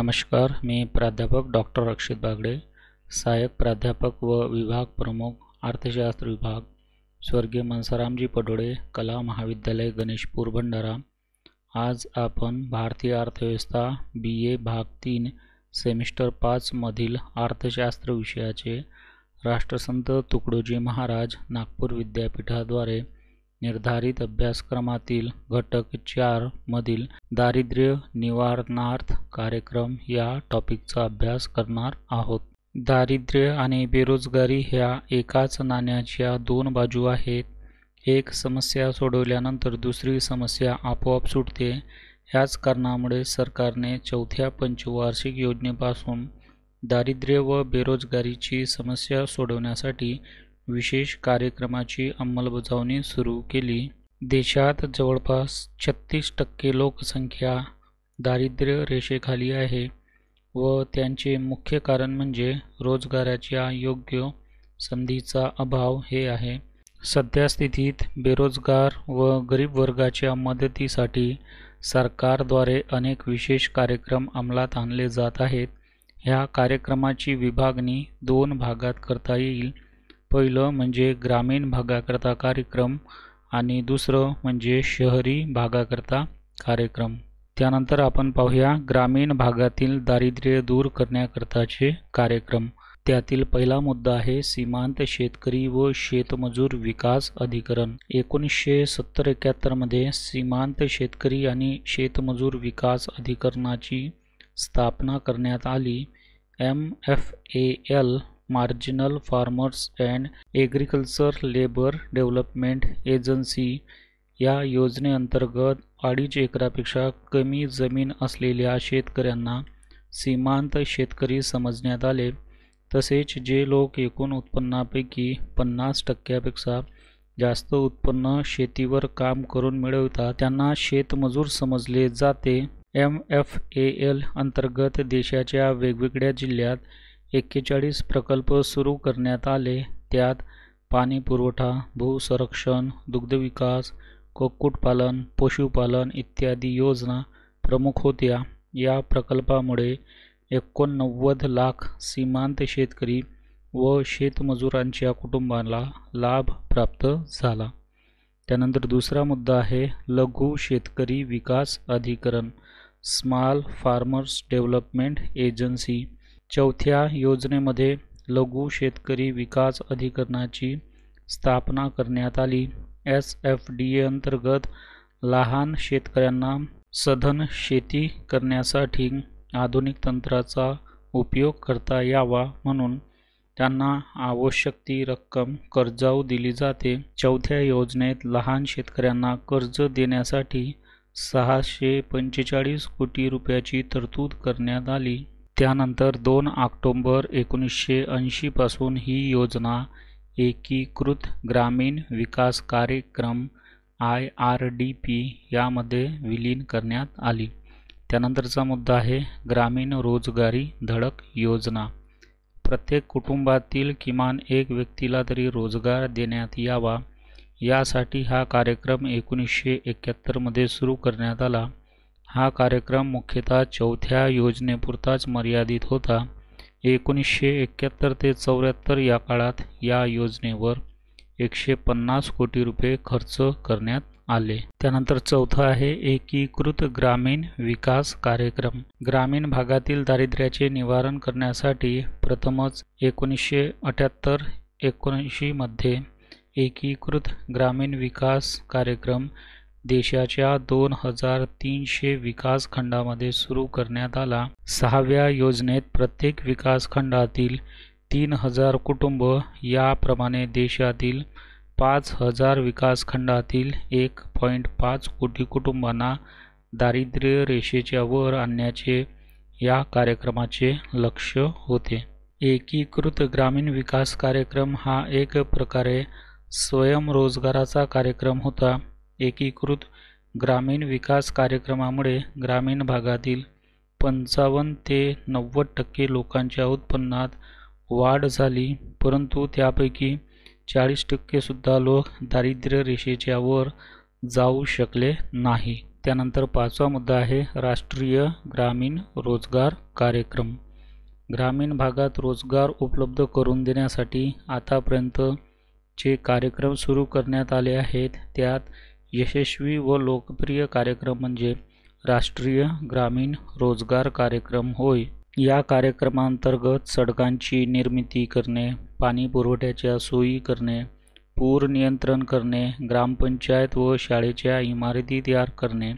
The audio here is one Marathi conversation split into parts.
नमस्कार, मी प्राध्यापक डॉक्टर अक्षित बागडे, सहाय्यक प्राध्यापक व विभाग प्रमुख अर्थशास्त्र विभाग, स्वर्गीय मनसारामजी पडोळे, कला महाविद्यालय, गणेशपूर, भंडारा। आज आपण भारतीय अर्थव्यवस्था BA भाग 3 सेमिस्टर 5 मधील अर्थशास्त्र विषयाचे राष्ट्रसंत तुकडोजी महाराज नागपूर विद्यापीठाद्वारे निर्धारित अभ्यासक्रमातील घटक 4 मधील दारिद्र्य निवारणार्थ कार्यक्रम या टॉपिकचा अभ्यास करणार आहोत। दारिद्र्य आणि बेरोजगारी ह्या एकाच नाण्याच्या दोन बाजू आहेत। एक समस्या सोडवल्यानंतर दुसरी समस्या आपोआप सुटते। ह्याच कारणामुळे सरकारने चौथ्या पंचवार्षिक योजनेपासून दारिद्र्य व बेरोजगारीची समस्या सोडवण्यासाठी विशेष कार्यक्रमाची अंमलबजावणी सुरू केली। देशात जवळपास 36% लोकसंख्या दारिद्र्य रेषेखाली आहे व त्यांचे मुख्य कारण म्हणजे रोजगाराच्या योग्य संधीचा अभाव हे आहे। सध्या स्थितीत बेरोजगार व गरीब वर्गाच्या मदतीसाठी सरकारद्वारे अनेक विशेष कार्यक्रम अंमलात आणले जात आहेत। ह्या कार्यक्रमाची विभागणी 2 भागात करता येईल। पहिलं म्हणजे ग्रामीण भागाकरता कार्यक्रम आणि दुसरं म्हणजे शहरी भागाकरता कार्यक्रम। त्यानंतर आपण पाहूया ग्रामीण भागातील दारिद्र्य दूर करण्याकरताचे कार्यक्रम। त्यातील पहिला मुद्दा आहे सीमांत शेतकरी व शेतमजूर विकास अधिकरण। 1970-71 मध्ये सीमांत शेतकरी आणि शेतमजूर विकास अधिकरणाची स्थापना करण्यात आली। MFAL marginal farmers and agriculture labour development agency या योजनेअंतर्गत 2.5 एकरापेक्षा कमी जमीन असलेल्या शेतकऱ्यांना सीमांत शेतकरी समजण्यात आले। तसेच जे लोक एकूण उत्पन्नापैकी 50% जास्त उत्पन्न शेतीवर काम करून मिळवतात त्यांना शेतमजूर समजले जाते। MFAL अंतर्गत देशाच्या वेगवेगळ्या जिल्ह्यात 41 प्रकल्प सुरू करण्यात आले। त्यात पाणी पुरवठा, भूसंरक्षण, दुग्धविकास, कुक्कुटपालन, पशुपालन इत्यादी योजना प्रमुख होत्या। या प्रकल्पामुळे 89 लाख सीमांत शेतकरी व शेतमजुरांच्या कुटुंबाला लाभ प्राप्त झाला। त्यानंतर दुसरा मुद्दा आहे लघु शेतकरी विकास अधिकरण, स्मॉल फार्मर्स डेव्हलपमेंट एजन्सी। चौथ्या योजनेमध्ये लघु शेतकरी विकास अधिकरणाची स्थापना करण्यात आली। SFDA अंतर्गत लहान शेतकऱ्यांना सधन शेती करण्यासाठी आधुनिक तंत्राचा उपयोग करता यावा म्हणून त्यांना आवश्यक ती रक्कम कर्जाऊ दिली जाते। चौथ्या योजनेत लहान शेतकऱ्यांना कर्ज देण्यासाठी 645 कोटी रुपयाची तरतूद करण्यात आली। त्यानंतर 2 ऑक्टोबर 1980 पासून ही योजना एकीकृत ग्रामीण विकास कार्यक्रम IRDP यामध्ये विलीन करण्यात आली। त्यानंतरचा मुद्दा आहे ग्रामीण रोजगारी धडक योजना। प्रत्येक कुटुंबातील किमान एक व्यक्तीला तरी रोजगार देण्यात यावा यासाठी हा कार्यक्रम 1971 मध्ये सुरू करण्यात आला। हा कार्यक्रम मुख्यतः चौथ्या योजनेपुरताच मर्यादित होता। 1971 ते 74 या काळात या योजनेवर 150 कोटी रुपये खर्च करण्यात आले। त्यानंतर चौथा आहे एकीकृत ग्रामीण विकास कार्यक्रम। ग्रामीण भागातील दारिद्र्याचे निवारण करण्यासाठी प्रथमच 1978-79 मध्ये एकीकृत ग्रामीण विकास कार्यक्रम देशाच्या 2300 विकास खंडामध्ये सुरू करण्यात आला। 6व्या योजनेत प्रत्येक विकास खंडातील 3000 कुटुंब याप्रमाणे देशातील 5000 विकास खंडातील 1.5 कोटी कुटुंबांना दारिद्र्य रेषेच्या वर आणण्याचे या कार्यक्रमाचे लक्ष्य होते। एकीकृत ग्रामीण विकास कार्यक्रम हा एक प्रकारे स्वयंरोजगाराचा कार्यक्रम होता। एकीकृत ग्रामीण विकास कार्यक्रमामुळे ग्रामीण भागातील 55 ते 90% लोकांच्या उत्पन्नात वाढ झाली, परंतु त्यापैकी 40% सुद्धा लोक दारिद्र्य रेषेच्या वर जाऊ शकले नाही। त्यानंतर 5वा मुद्दा आहे राष्ट्रीय ग्रामीण रोजगार कार्यक्रम. ग्रामीण भागात रोजगार उपलब्ध करून देण्यासाठी आतापर्यंत जे कार्यक्रम सुरू करण्यात आले आहेत त्यात यशस्वी व लोकप्रिय कार्यक्रम म्हणजे राष्ट्रीय ग्रामीण रोजगार कार्यक्रम होय. या कार्यक्रमांतर्गत सडकांची निर्मिती करणे, पाणी पुरवठ्याच्या सोयी करणे, पूर नियंत्रण करणे, ग्रामपंचायत व शाळेच्या इमारती तयार करणे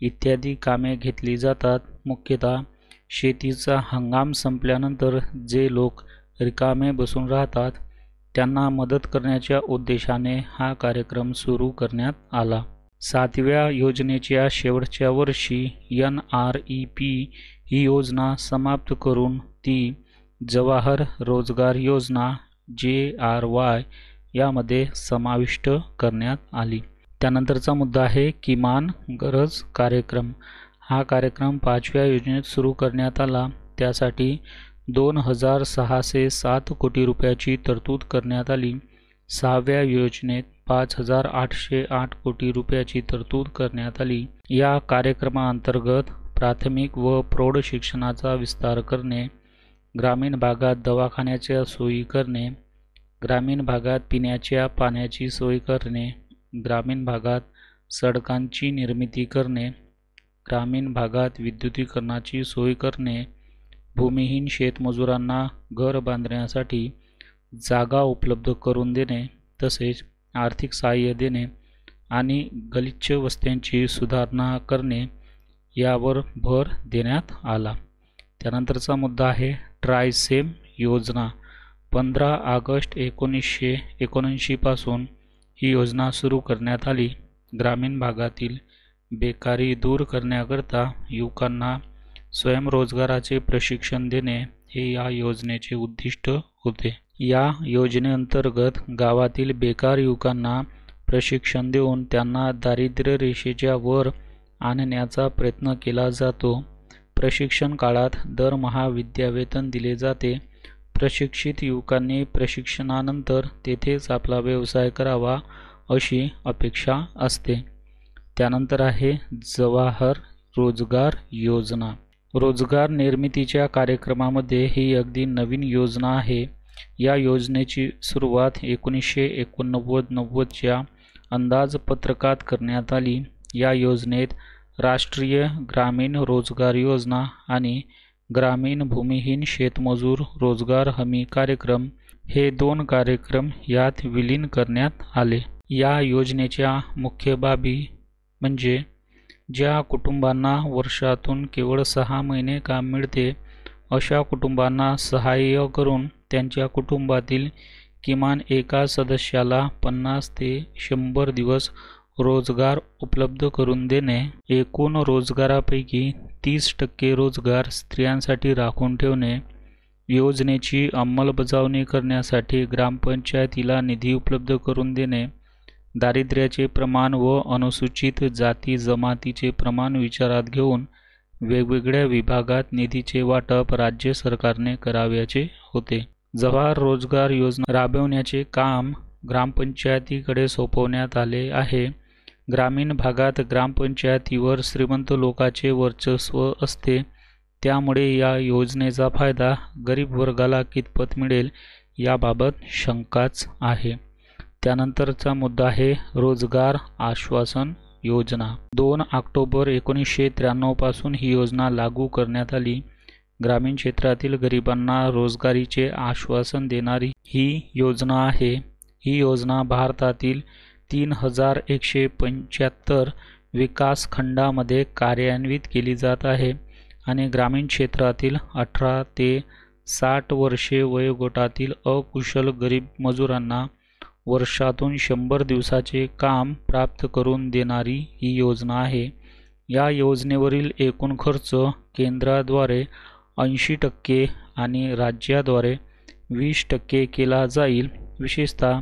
इत्यादी कामे घेतली जातात. मुख्यतः शेतीचा हंगाम संपल्यानंतर जे लोक रिकामे बसून राहतात त्यांना मदत करण्याच्या उद्देशाने हा कार्यक्रम सुरू करण्यात आला. 7व्या योजनेच्या शेवटच्या वर्षी NREP ही योजना समाप्त करून ती जवाहर रोजगार योजना JRY यामध्ये समाविष्ट करण्यात आली. त्यानंतरचा मुद्दा आहे किमान गरज कार्यक्रम. हा कार्यक्रम 5व्या योजनेत सुरू करण्यात आला. त्यासाठी 2,607 कोटी रुपयाची तरतूद करण्यात आली. 6व्या योजनेत 5,808 कोटी रुपयाची तरतूद करण्यात आली. या कार्यक्रमाअंतर्गत प्राथमिक व प्रौढ शिक्षणाचा विस्तार करणे, ग्रामीण भागात दवाखान्याच्या सोयी करणे, ग्रामीण भागात पिण्याच्या पाण्याची सोय करणे, ग्रामीण भागात सडकांची निर्मिती करणे, ग्रामीण भागात विद्युतीकरणाची सोय करणे, भूमिहीन शेतमजुरांना घर बांधण्यासाठी जागा उपलब्ध करून देणे, तसेच आर्थिक सहाय्य देणे आणि गलिच्छ वस्त्यांची सुधारणा करणे यावर भर देण्यात आला. त्यानंतरचा मुद्दा आहे ट्रायसेम योजना. 15 ऑगस्ट 1979 पासून ही योजना सुरू करण्यात आली. ग्रामीण भागातील बेकारी दूर करण्याकरता युवकांना स्वयंरोजगाराचे प्रशिक्षण देणे हे या योजनेचे उद्दिष्ट होते. या योजनेअंतर्गत गावातील बेकार युवकांना प्रशिक्षण देऊन त्यांना दारिद्र्य रेषेच्या वर आणण्याचा प्रयत्न केला जातो. प्रशिक्षण काळात दरमहा विद्यावेतन दिले जाते. प्रशिक्षित युवकांनी प्रशिक्षणानंतर तेथेच आपला व्यवसाय करावा अशी अपेक्षा असते. त्यानंतर आहे जवाहर रोजगार योजना. रोजगार निर्मितीच्या कार्यक्रमामध्ये ही अगदी नवीन योजना आहे. या योजनेची सुरुवात 1989-90च्या अंदाजपत्रकात करण्यात आली. या योजनेत राष्ट्रीय ग्रामीण रोजगार योजना आणि ग्रामीण भूमिहीन शेतमजूर रोजगार हमी कार्यक्रम हे 2 कार्यक्रम यात विलीन करण्यात आले. या योजनेच्या मुख्य बाबी म्हणजे ज्या कुटुंबांना वर्षातून केवळ 6 महिने काम मिळते अशा कुटुंबांना सहाय्य करून त्यांच्या कुटुंबातील किमान एका सदस्याला 50 ते 100 दिवस रोजगार उपलब्ध करून देणे, एकूण रोजगारापैकी 30% रोजगार स्त्रियांसाठी राखून ठेवणे, योजनेची अंमलबजावणी करण्यासाठी ग्रामपंचायतीला निधी उपलब्ध करून देणे, दारिद्र्याचे प्रमाण व अनुसूचित जाती जमातीचे प्रमाण विचारात घेऊन वेगवेगळ्या विभागात निधीचे वाटप राज्य सरकारने करावयाचे होते. जवाहर रोजगार योजना राबवण्याचे काम ग्रामपंचायतीकडे सोपवण्यात आले आहे. ग्रामीण भागात ग्रामपंचायतीवर श्रीमंत लोकांचे वर्चस्व असते. त्यामुळे या योजनेचा फायदा गरीब वर्गाला कितपत मिळेल याबाबत शंकाच आहे. त्यानंतरचा मुद्दा आहे रोजगार आश्वासन योजना. 2 ऑक्टोबर 1993 पासून ही योजना लागू करण्यात आली. ग्रामीण क्षेत्रातील गरिबांना रोजगारीचे आश्वासन देणारी ही योजना आहे. ही योजना भारतातील 3175 विकास खंडामध्ये कार्यान्वित केली जात आहे आणि ग्रामीण क्षेत्रातील 18 ते 60 वर्षे वयोगटातील अकुशल गरीब मजुरांना वर्षातून 100 दिवसाचे काम प्राप्त करून देणारी ही योजना आहे. या योजनेवरील एकूण खर्च केंद्राद्वारे 80% आणि राज्याद्वारे 20% केला जाईल. विशेषतः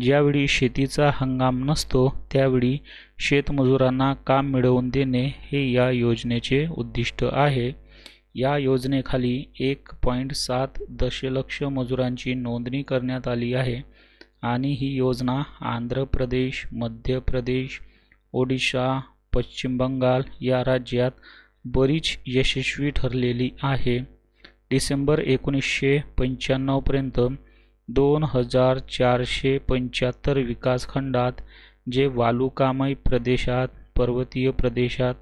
ज्यावेळी शेतीचा हंगाम नसतो त्यावेळी शेतमजुरांना काम मिळवून देणे हे या योजनेचे उद्दिष्ट आहे. या योजनेखाली 1.7 दशलक्ष मजुरांची नोंदणी करण्यात आली आहे आणि ही योजना आंध्र प्रदेश, मध्य प्रदेश, ओडिशा, पश्चिम बंगाल या राज्यात बरीच यशस्वी ठरलेली आहे. डिसेंबर 1995 पर्यंत 2475 विकासखंडात, जे वालुकामय प्रदेशात, पर्वतीय प्रदेशात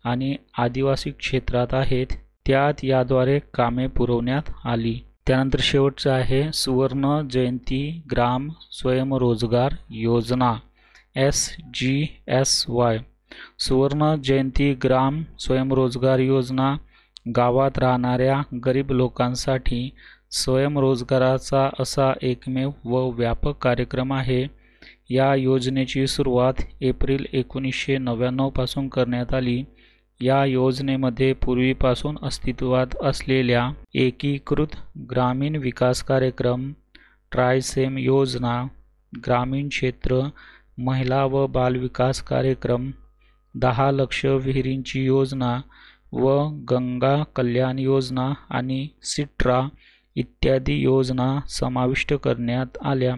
आणि आदिवासी क्षेत्रात आहेत, त्यात याद्वारे कामे पुरवण्यात आली. त्यानंतर शेवटचं आहे सुवर्ण जयंती ग्राम स्वयंरोजगार योजना SGSY. सुवर्ण जयंती ग्राम स्वयंरोजगार योजना गावात राहणाऱ्या गरीब लोकांसाठी स्वयंरोजगाराचा असा एकमेव व व्यापक कार्यक्रम आहे. या योजनेची सुरुवात एप्रिल 1999 पासून करण्यात आली. या योजनेमध्ये पूर्वीपासून अस्तित्वात असलेल्या एकीकृत ग्रामीण विकास कार्यक्रम, ट्रायसेम योजना, ग्रामीण क्षेत्र महिला व बाल विकास कार्यक्रम, 10 लक्ष विहिरींची योजना व गंगा कल्याण योजना आणि सिट्रा इत्यादी योजना समाविष्ट करण्यात आल्या.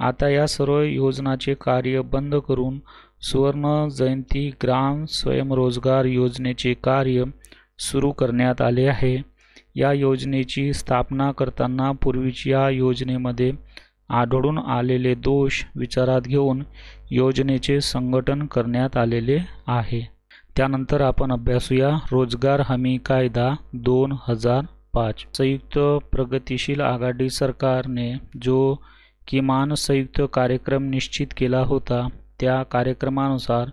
आता या सर्व योजनांचे कार्य बंद करून सुवर्ण जयंती ग्राम स्वयंरोजगार योजनेचे कार्य सुरू करण्यात आले आहे. या योजनेची स्थापना करताना पूर्वीच्या योजनेमध्ये आढळून आलेले दोष विचारात घेऊन योजनेचे संघटन करण्यात आलेले आहे. त्यानंतर आपण अभ्यासूया रोजगार हमी कायदा 2005. संयुक्त प्रगतिशील आघाडी सरकारने जो किमान संयुक्त कार्यक्रम निश्चित केला होता, त्या कार्यक्रमानुसार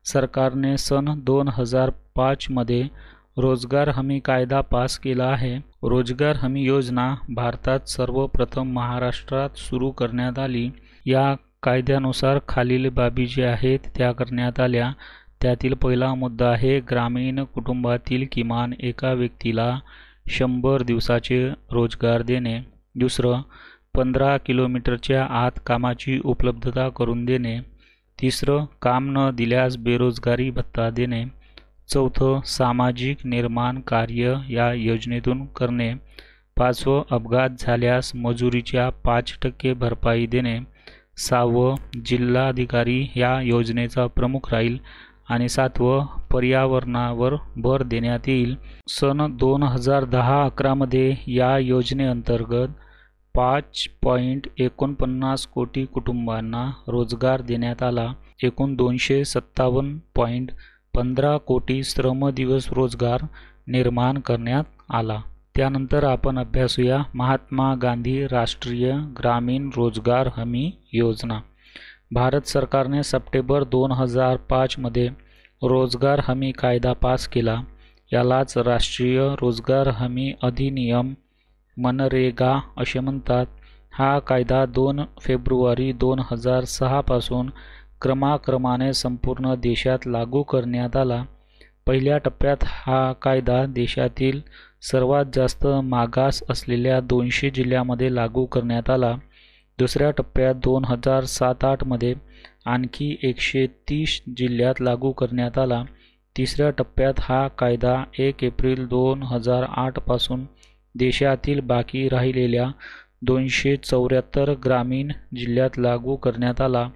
सरकारने सन 2005 मध्ये रोजगार हमी कायदा पास केला आहे. रोजगार हमी योजना भारतात सर्वप्रथम महाराष्ट्रात सुरू करण्यात आली. या कायद्यानुसार खालील बाबी ज्या आहेत त्या करण्यात आल्या. त्यातील पहिला मुद्दा आहे ग्रामीण कुटुंबातील किमान एका व्यक्तीला 100 दिवसाचे रोजगार देणे. दुसरं, 15 किलोमीटरच्या आत कामाची उपलब्धता करून देणे. तिसरं, काम न दिल्यास बेरोजगारी भत्ता देणे. चौथं, सामाजिक निर्माण कार्य या योजनेतून करणे. पाचवं, अपघात झाल्यास मजुरीच्या 5% भरपाई देणे. सहावं, जिल्हाधिकारी या योजनेचा प्रमुख राहील. आणि सातवं, पर्यावरणावर भर देण्यात येईल. सन 2010-11 मध्ये या योजनेअंतर्गत 5.49 कोटी कुटुंबांना रोजगार देण्यात आला. एकूण 257.15 कोटी श्रमदिवस रोजगार निर्माण करण्यात आला. त्यानंतर आपण अभ्यासूया महात्मा गांधी राष्ट्रीय ग्रामीण रोजगार हमी योजना. भारत सरकारने सप्टेंबर 2005 मध्ये रोजगार हमी कायदा पास केला. यालाच राष्ट्रीय रोजगार हमी अधिनियम मनरेगा असे म्हणतात. हा कायदा 2 फेब्रुवारी 2006 पासून क्रमाक्रमाने संपूर्ण देशात लागू करण्यात आला. पहिल्या टप्प्यात हा कायदा देशातील सर्वात जास्त मागास असलेल्या 200 जिल्ह्यांमध्ये लागू करण्यात आला. दुसऱ्या टप्प्यात 2007-08 मध्ये आणखी 130 जिल्ह्यात लागू करण्यात आला. तिसऱ्या टप्प्यात हा कायदा 1 एप्रिल 2008 पासून देशातील बाकी राहिलेल्या 274 ग्रामीण जिल्ह्यात लागू करण्यात आला.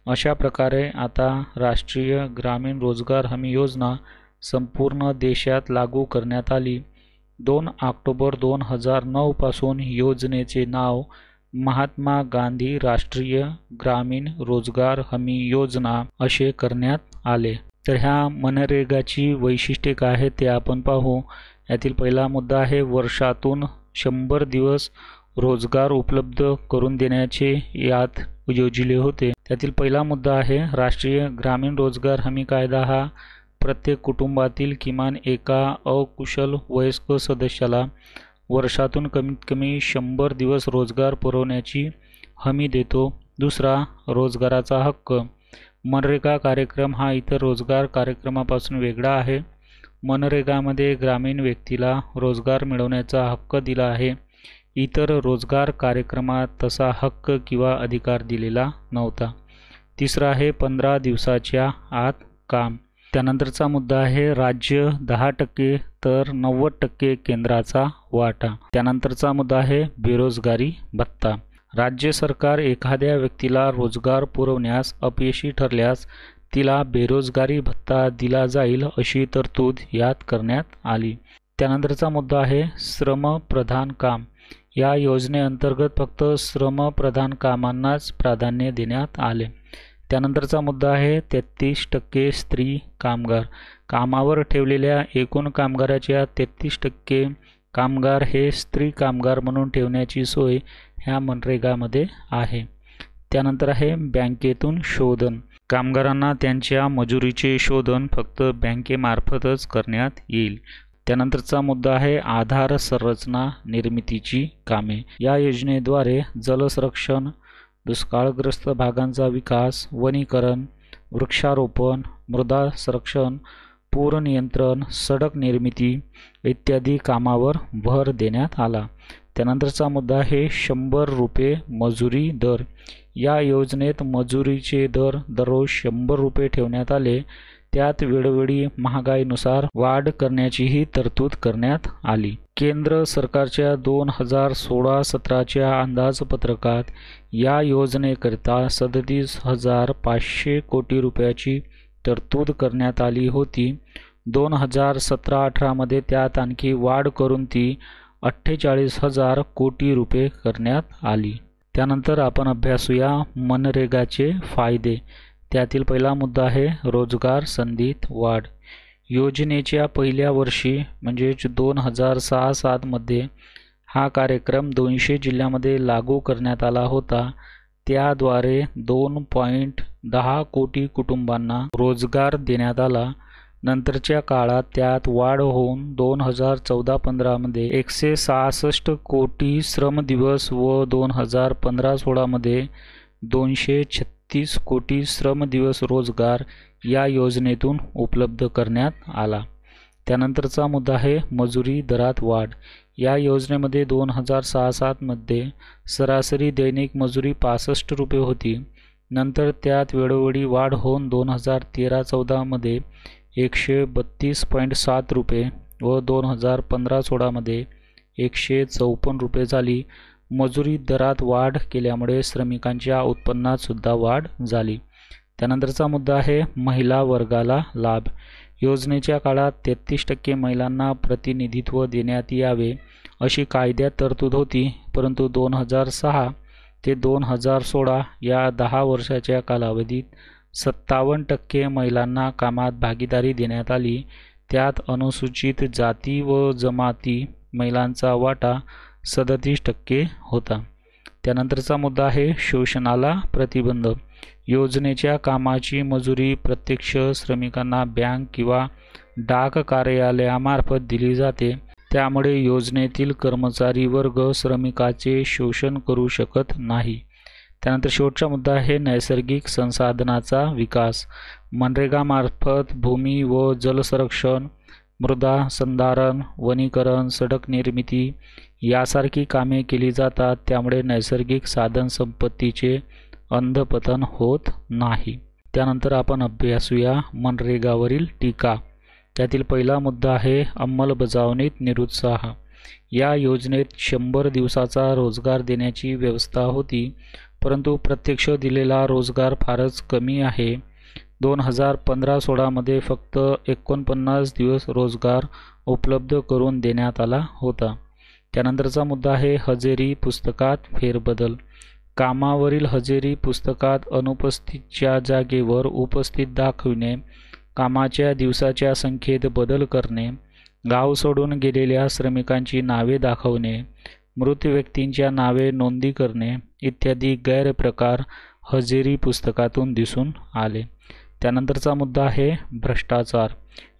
अशा प्रकारे आता राष्ट्रीय ग्रामीण रोजगार हमी योजना संपूर्ण देशात लागू करण्यात आली. 2 ऑक्टोबर 2009 पासून योजनेचे नाव महात्मा गांधी राष्ट्रीय ग्रामीण रोजगार हमी योजना असे करण्यात आले. तर ह्या मनरेगाची वैशिष्ट्ये काय आहेत ते आपण पाहू. यातील पहिला मुद्दा आहे वर्षातून 100 दिवस रोजगार उपलब्ध करून देण्याचे यात योजिले होते. त्यातील पहिला मुद्दा आहे राष्ट्रीय ग्रामीण रोजगार हमी कायदा हा प्रत्येक कुटुंबातील किमान एका अकुशल वयस्क सदस्याला वर्षातून कमीत कमी 100 दिवस रोजगार पुरवण्याची हमी देतो. दुसरा, रोजगाराचा हक्क. मनरेगा कार्यक्रम हा इतर रोजगार कार्यक्रमापासून वेगळा आहे. मनरेगामध्ये ग्रामीण व्यक्तीला रोजगार मिळवण्याचा हक्क दिला आहे. इतर रोजगार कार्यक्रमात तसा हक्क किंवा अधिकार दिलेला नव्हता. तिसरा आहे 15 दिवसाच्या आत काम. त्यानंतरचा मुद्दा आहे राज्य 10% तर 90% केंद्राचा वाटा. त्यानंतरचा मुद्दा आहे बेरोजगारी भत्ता. राज्य सरकार एखाद्या व्यक्तीला रोजगार पुरवण्यास अपयशी ठरल्यास तिला बेरोजगारी भत्ता दिला जाईल अशी तरतूद यात करण्यात आली. त्यानंतरचा मुद्दा आहे श्रमप्रधान काम. या योजनेअंतर्गत फक्त श्रमप्रधान कामांनाच प्राधान्य देण्यात आले. त्यानंतरचा मुद्दा आहे 33% स्त्री कामगार. कामावर ठेवलेल्या एकूण कामगाराच्या 33% कामगार हे स्त्री कामगार म्हणून ठेवण्याची सोय ह्या मनरेगामध्ये आहे. त्यानंतर आहे बँकेतून शोधन. कामगारांना त्यांच्या मजुरीचे शोधन फक्त बँकेमार्फतच करण्यात येईल. त्यानंतरचा मुद्दा आहे आधार संरचना निर्मितीची कामे. या योजनेद्वारे जलसंरक्षण, दुष्काळग्रस्त भागांचा विकास, वनीकरण, वृक्षारोपण, मृदा संरक्षण, पूर नियंत्रण, सडक निर्मिती इत्यादी कामावर भर देण्यात आला. त्यानंतरचा मुद्दा आहे 100 रुपये मजुरी दर. या योजनेत मजुरीचे दर दररोज 100 रुपये ठेवण्यात आले. त्यात वेळोवेळी महागाईनुसार वाढ करण्याचीही तरतूद करण्यात आली. केंद्र सरकारच्या 2016-17च्या अंदाजपत्रकात या योजनेकरिता 37,500 कोटी रुपयाची तरतूद करण्यात आली होती. 2017-18 मध्ये त्यात आणखी वाढ करून ती 48,000 कोटी रुपये करण्यात आली. त्यानंतर आपण अभ्यासूया मनरेगाचे फायदे. त्यातील पहिला मुद्दा आहे रोजगार संधीत वाढ. योजनेच्या पहिल्या वर्षी म्हणजेच 2006-07 मध्ये हा कार्यक्रम 200 जिल्ह्यामध्ये लागू करण्यात आला होता. त्याद्वारे 2.10 कोटी कुटुंबांना रोजगार देण्यात आला. नंतरच्या काळात त्यात वाढ होऊन 2014-15 मध्ये 166 कोटी श्रमदिवस व 2015-16 मध्ये 236 कोटी श्रमदिवस रोजगार या योजनेतून उपलब्ध करण्यात आला. त्यानंतरचा मुद्दा आहे मजुरी दरात वाढ. या योजनेमध्ये 2006-07 मध्ये सरासरी दैनिक मजुरी 65 रुपये होती. नंतर त्यात वेळोवेळी वाढ होऊन 2013-14 मध्ये 132.7 रुपये व 2015-16 मध्ये 154 रुपये झाली. मजुरी दरात वाढ केल्यामुळे श्रमिकांच्या उत्पन्नात सुद्धा वाढ झाली. त्यानंतरचा मुद्दा आहे महिला वर्गाला लाभ. योजनेच्या काळात 33% महिलांना प्रतिनिधित्व देण्यात यावे अशी कायद्यात तरतूद होती. परंतु 2006 ते 2016 या 10 वर्षाच्या कालावधीत 57% महिलांना कामात भागीदारी देण्यात आली. त्यात अनुसूचित जाती व जमाती महिलांचा वाटा 37% होता. त्यानंतरचा मुद्दा आहे शोषणाला प्रतिबंध. योजनेच्या कामाची मजुरी प्रत्यक्ष श्रमिकांना बँक किंवा डाक कार्यालयामार्फत दिली जाते. त्यामुळे योजनेतील कर्मचारी वर्ग श्रमिकाचे शोषण करू शकत नाही. त्यानंतर शेवटचा मुद्दा आहे नैसर्गिक संसाधनाचा विकास. मनरेगामार्फत भूमी व जलसंरक्षण, मृदा संधारण, वनीकरण, सडक निर्मिती यासारखी कामे केली जातात. त्यामुळे नैसर्गिक साधनसंपत्तीचे अंधपतन होत नाही. त्यानंतर आपण अभ्यासूया मनरेगावरील टीका. त्यातील पहिला मुद्दा आहे अंमलबजावणीत निरुत्साह. या योजनेत 100 दिवसाचा रोजगार देण्याची व्यवस्था होती, परंतु प्रत्यक्ष दिलेला रोजगार फारच कमी आहे. 2015-16 मध्ये फक्त 49 दिवस रोजगार उपलब्ध करून देण्यात आला होता. त्यानंतरचा मुद्दा आहे हजेरी पुस्तकात फेरबदल. कामावरील हजेरी पुस्तकात अनुपस्थितच्या जागेवर उपस्थित दाखविणे, कामाच्या दिवसाच्या संख्येत बदल करणे, गाव सोडून गेलेल्या श्रमिकांची नावे दाखवणे, मृत व्यक्तींच्या नावे नोंदी करणे इत्यादी गैरप्रकार हजेरी पुस्तकातून दिसून आले. त्यानंतरचा मुद्दा आहे भ्रष्टाचार.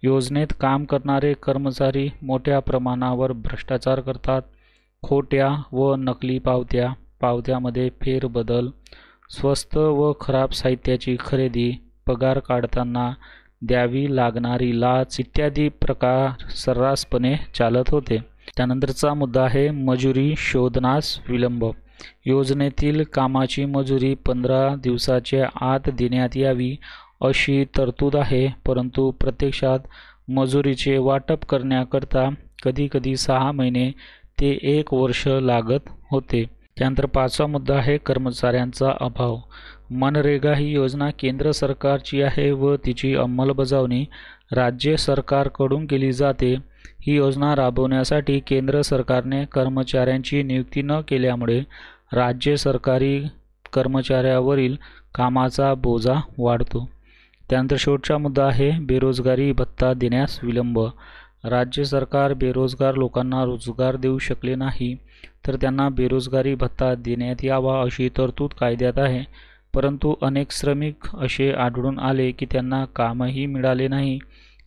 योजनेत काम करणारे कर्मचारी मोठ्या प्रमाणावर भ्रष्टाचार करतात. खोट्या व नकली पावत्यामध्ये फेरबदल, स्वस्त व खराब साहित्याची खरेदी, पगार काढताना द्यावी लागणारी लाच इत्यादी प्रकार सर्रासपणे चालत होते. त्यानंतरचा मुद्दा आहे मजुरी शोधनास विलंब. योजनेतील कामाची मजुरी 15 दिवसाच्या आत देण्यात यावी अशी तरतूद आहे, परंतु प्रत्यक्षात मजुरीचे वाटप करण्याकरता कधीकधी 6 महिने ते 1 वर्ष लागत होते. त्यानंतर पाचवा मुद्दा आहे कर्मचाऱ्यांचा अभाव. मनरेगा ही योजना केंद्र सरकारची आहे व तिची अंमलबजावणी राज्य सरकारकडून केली जाते. ही योजना राबवण्यासाठी केंद्र सरकारने कर्मचाऱ्यांची नियुक्ती न केल्यामुळे राज्य सरकारी कर्मचाऱ्यावरील कामाचा बोजा वाढतो. त्यानंतर शेवटचा मुद्दा आहे बेरोजगारी भत्ता देण्यास विलंब. राज्य सरकार बेरोजगार लोकांना रोजगार देऊ शकले नाही तर त्यांना बेरोजगारी भत्ता देण्यात यावा अशी तरतूद कायद्यात आहे. परंतु अनेक श्रमिक असे आढळून आले की त्यांना कामही मिळाले नाही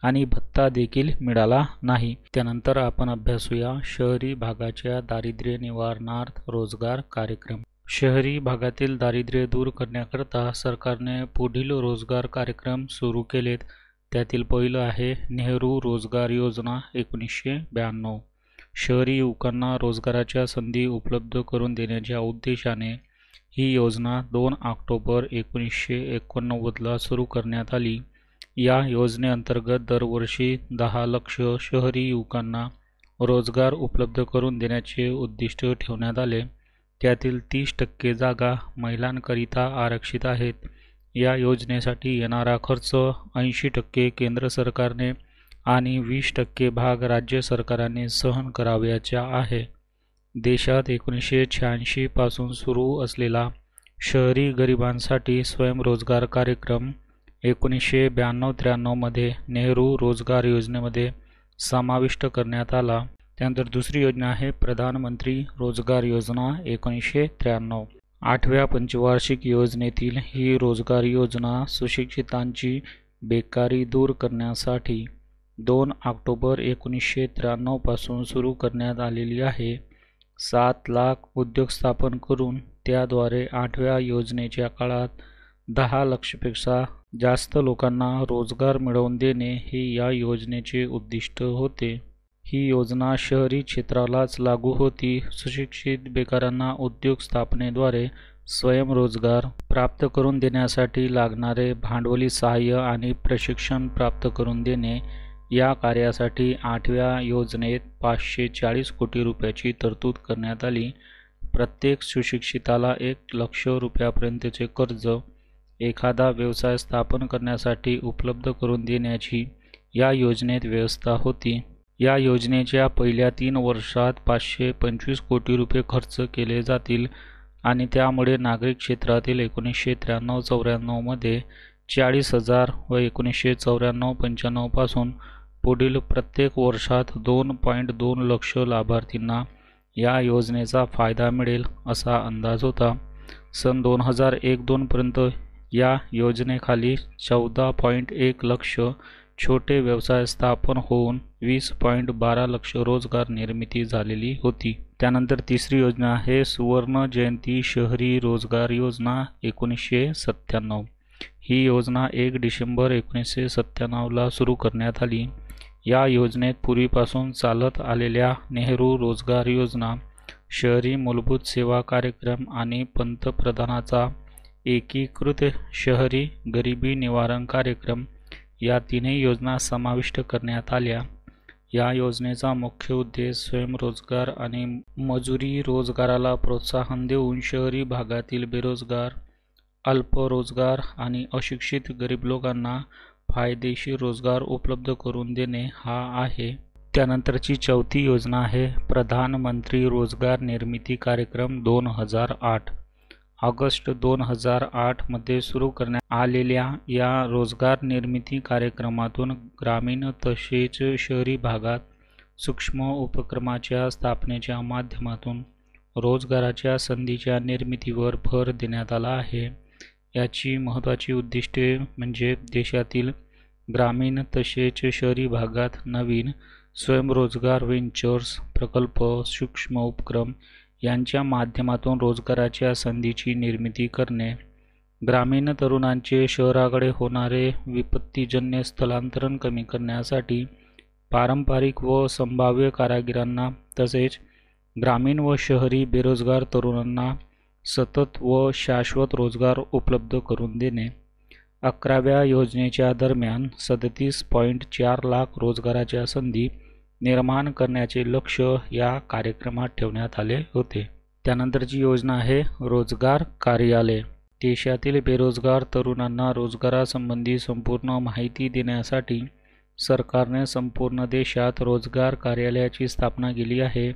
आणि भत्ता देखील मिळाला नाही. त्यानंतर आपण अभ्यासूया शहरी भागाच्या दारिद्र्य निवारणार्थ रोजगार कार्यक्रम. शहरी भागातील दारिद्र्य दूर करण्याकरता सरकारने पुढील रोजगार कार्यक्रम सुरू केलेत. त्यातील पहिलं आहे नेहरू रोजगार योजना 1992. शहरी युवकांना रोजगाराच्या संधी उपलब्ध करून देण्याच्या उद्देशाने ही योजना 2 ऑक्टोबर 1989ला सुरू करण्यात आली. या योजनेअंतर्गत दरवर्षी 10 लाख शहरी युवकांना रोजगार उपलब्ध करून देण्याचे उद्दिष्ट ठेवण्यात आले. त्यातील 30% जागा महिलांकरिता आरक्षित आहेत. या योजनेसाठी येणारा खर्च 80% केंद्र सरकारने आणि 20% भाग राज्य सरकारांनी सहन करावयाचा आहे. देशात 1986 पासून सुरू असलेला शहरी गरिबांसाठी स्वयंरोजगार कार्यक्रम 1992-93 मध्ये नेहरू रोजगार योजनेमध्ये समाविष्ट करण्यात आला. त्यानंतर दुसरी योजना आहे प्रधानमंत्री रोजगार योजना 1993. 8व्या पंचवार्षिक योजनेतील ही रोजगार योजना सुशिक्षितांची बेकारी दूर करण्यासाठी 2 ऑक्टोबर 1993 पासून सुरू करण्यात आलेली आहे. 7 लाख उद्योग स्थापन करून त्याद्वारे 8व्या योजनेच्या काळात 10 लाखापेक्षा जास्त लोकांना रोजगार मिळवून देणे हे या योजनेचे उद्दिष्ट होते. ही योजना शहरी क्षेत्रालाच लागू होती. सुशिक्षित बेकारांना उद्योग स्थापनेद्वारे स्वयंरोजगार प्राप्त करून देण्यासाठी लागणारे भांडवली सहाय्य आणि प्रशिक्षण प्राप्त करून देणे या कार्यासाठी 8व्या योजनेत 540 कोटी रुपयाची तरतूद करण्यात आली. प्रत्येक सुशिक्षिताला 1 लाख रुपयापर्यंतचे कर्ज एखादा व्यवसाय स्थापन करण्यासाठी उपलब्ध करून देण्याची या योजनेत व्यवस्था होती. या योजनेच्या पहिल्या 3 वर्षात 525 कोटी रुपये खर्च केले जातील आणि त्यामुळे नागरिक क्षेत्रातील 1993-94 मध्ये 40,000 व 1994-95 पासून पुढील प्रत्येक वर्षात 2.2 लाख लाभार्थींना या योजनेचा फायदा मिळेल असा अंदाज होता. सन 2001-2 पर्यंत या योजनेखाली 14.1 लाख छोटे व्यवसाय स्थापन होऊन 20.12 लाख रोजगार निर्मिती झालेली होती. त्यानंतर तिसरी योजना आहे सुवर्ण जयंती शहरी रोजगार योजना 1997. ही योजना 1 डिसेंबर 1997ला सुरू करण्यात आली. या योजनेत पूर्वीपासून चालत आलेल्या नेहरू रोजगार योजना, शहरी मूलभूत सेवा कार्यक्रम आणि पंतप्रधानाचा एकीकृत शहरी गरिबी निवारण कार्यक्रम या तीनही योजना समाविष्ट करण्यात आल्या. या योजनेचा मुख्य उद्देश स्वयंरोजगार आणि मजुरी रोजगाराला प्रोत्साहन देऊन शहरी भागातील बेरोजगार, अल्परोजगार आणि अशिक्षित गरीब लोकांना फायदेशीर रोजगार उपलब्ध करून देणे हा आहे. त्यानंतरची चौथी योजना आहे प्रधानमंत्री रोजगार निर्मिती कार्यक्रम 2008. ऑगस्ट 2008 मध्ये सुरू करण्यात आलेल्या या रोजगार निर्मिती कार्यक्रमातून ग्रामीण तसेच शहरी भागात सूक्ष्म उपक्रमाच्या स्थापनेच्या माध्यमातून रोजगाराच्या संधीच्या निर्मितीवर भर देण्यात आला आहे. याची महत्त्वाची उद्दिष्टे म्हणजे देशातील ग्रामीण तसेच शहरी भागात नवीन स्वयंरोजगार व्हेंचर्स प्रकल्प, सूक्ष्म उपक्रम यांच्या माध्यमातून रोजगाराच्या संधीची निर्मिती करणे, ग्रामीण तरुणांचे शहराकडे होणारे विपत्तीजन्य स्थलांतरण कमी करण्यासाठी पारंपरिक व संभाव्य कारागिरांना तसेच ग्रामीण व शहरी बेरोजगार तरुणांना सतत व शाश्वत रोजगार उपलब्ध करून देणे. 11व्या योजनेच्या दरम्यान 37.4 लाख रोजगाराच्या संधी निर्माण करण्याचे लक्ष्य या कार्यक्रमात ठेवण्यात आले होते. त्यानंतरची योजना आहे रोजगार कार्यालय. देशातील बेरोजगार तरुणांना रोजगारासंबंधी संपूर्ण माहिती देण्यासाठी सरकारने संपूर्ण देशात रोजगार कार्यालयाची स्थापना केली आहे.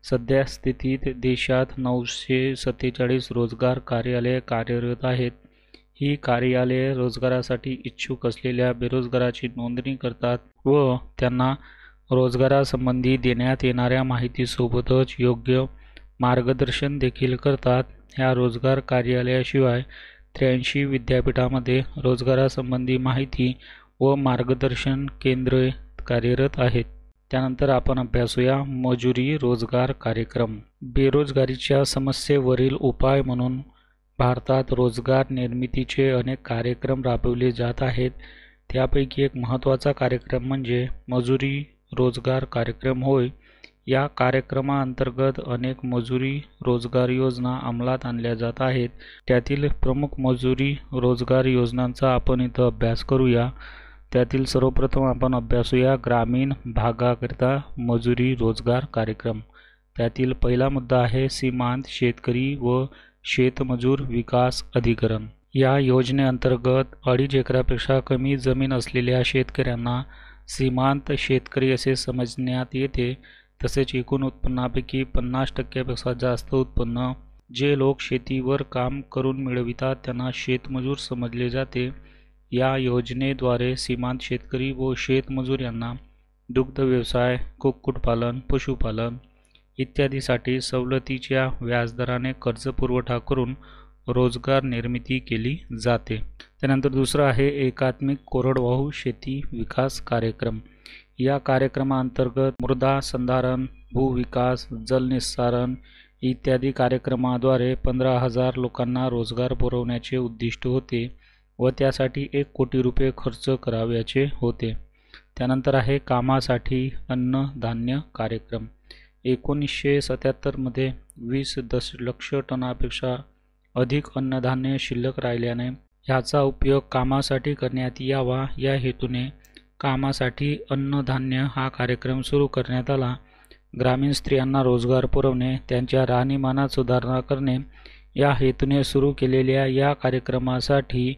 सध्या स्थितीत देशात 947 रोजगार कार्यालये कार्यरत आहेत. ही कार्यालये रोजगारासाठी इच्छुक असलेल्या बेरोजगाराची नोंदणी करतात व त्यांना रोजगारासंबंधी देण्यात येणाऱ्या माहितीसोबतच योग्य मार्गदर्शन देखील करतात. ह्या रोजगार कार्यालयाशिवाय 83 विद्यापीठामध्ये रोजगारासंबंधी माहिती व मार्गदर्शन केंद्रे कार्यरत आहेत. त्यानंतर आपण अभ्यासूया मजुरी रोजगार कार्यक्रम. बेरोजगारीच्या समस्येवरील उपाय म्हणून भारतात रोजगार निर्मितीचे अनेक कार्यक्रम राबवले जात आहेत. त्यापैकी एक महत्त्वाचा कार्यक्रम म्हणजे मजुरी रोजगार कार्यक्रम होय. या कार्यक्रमाअंतर्गत अनेक मजुरी रोजगार योजना अंमलात आणल्या जात आहेत. त्यातील प्रमुख मजुरी रोजगार योजनांचा आपण इथं अभ्यास करूया. त्यातील सर्वप्रथम आपण अभ्यासूया ग्रामीण भागाकरिता मजुरी रोजगार कार्यक्रम. त्यातील पहिला मुद्दा आहे सीमांत शेतकरी व शेतमजूर विकास अधिकरण. या योजनेअंतर्गत 2.5 एकरापेक्षा कमी जमीन असलेल्या शेतकऱ्यांना सीमांत शेतकरी असे समजण्यात येते. तसेच एकूण उत्पन्नापैकी 50% जास्त उत्पन्न जे लोक शेतीवर काम करून मिळवितात त्यांना शेतमजूर समजले जाते. या योजनेद्वारे सीमांत शेतकरी व शेतमजूर यांना दुग्ध व्यवसाय, कुक्कुटपालन, पशुपालन इत्यादीसाठी सवलतीच्या व्याजदराने कर्ज पुरवठा करून रोजगार निर्मिती केली जाते. त्यानंतर दुसरं आहे एकात्मिक कोरडवाहू शेती विकास कार्यक्रम. या कार्यक्रमाअंतर्गत मृदा संधारण, भूविकास, जलनिस्सारण इत्यादी कार्यक्रमाद्वारे 15,000 लोकांना रोजगार पुरवण्याचे उद्दिष्ट होते व त्यासाठी 1 कोटी रुपये खर्च करावयाचे होते. त्यानंतर आहे कामासाठी अन्नधान्य कार्यक्रम. 1977 मध्ये 20 दशलक्ष टनापेक्षा अधिक अन्नधान्य शिल्लक राहिल्याने ह्याचा उपयोग कामासाठी करण्यात यावा या हेतूने कामासाठी अन्नधान्य हा कार्यक्रम सुरू करण्यात आला. ग्रामीण स्त्रियांना रोजगार पुरवणे, त्यांच्या राहणीमानात सुधारणा करणे या हेतूने सुरू केलेल्या या कार्यक्रमासाठी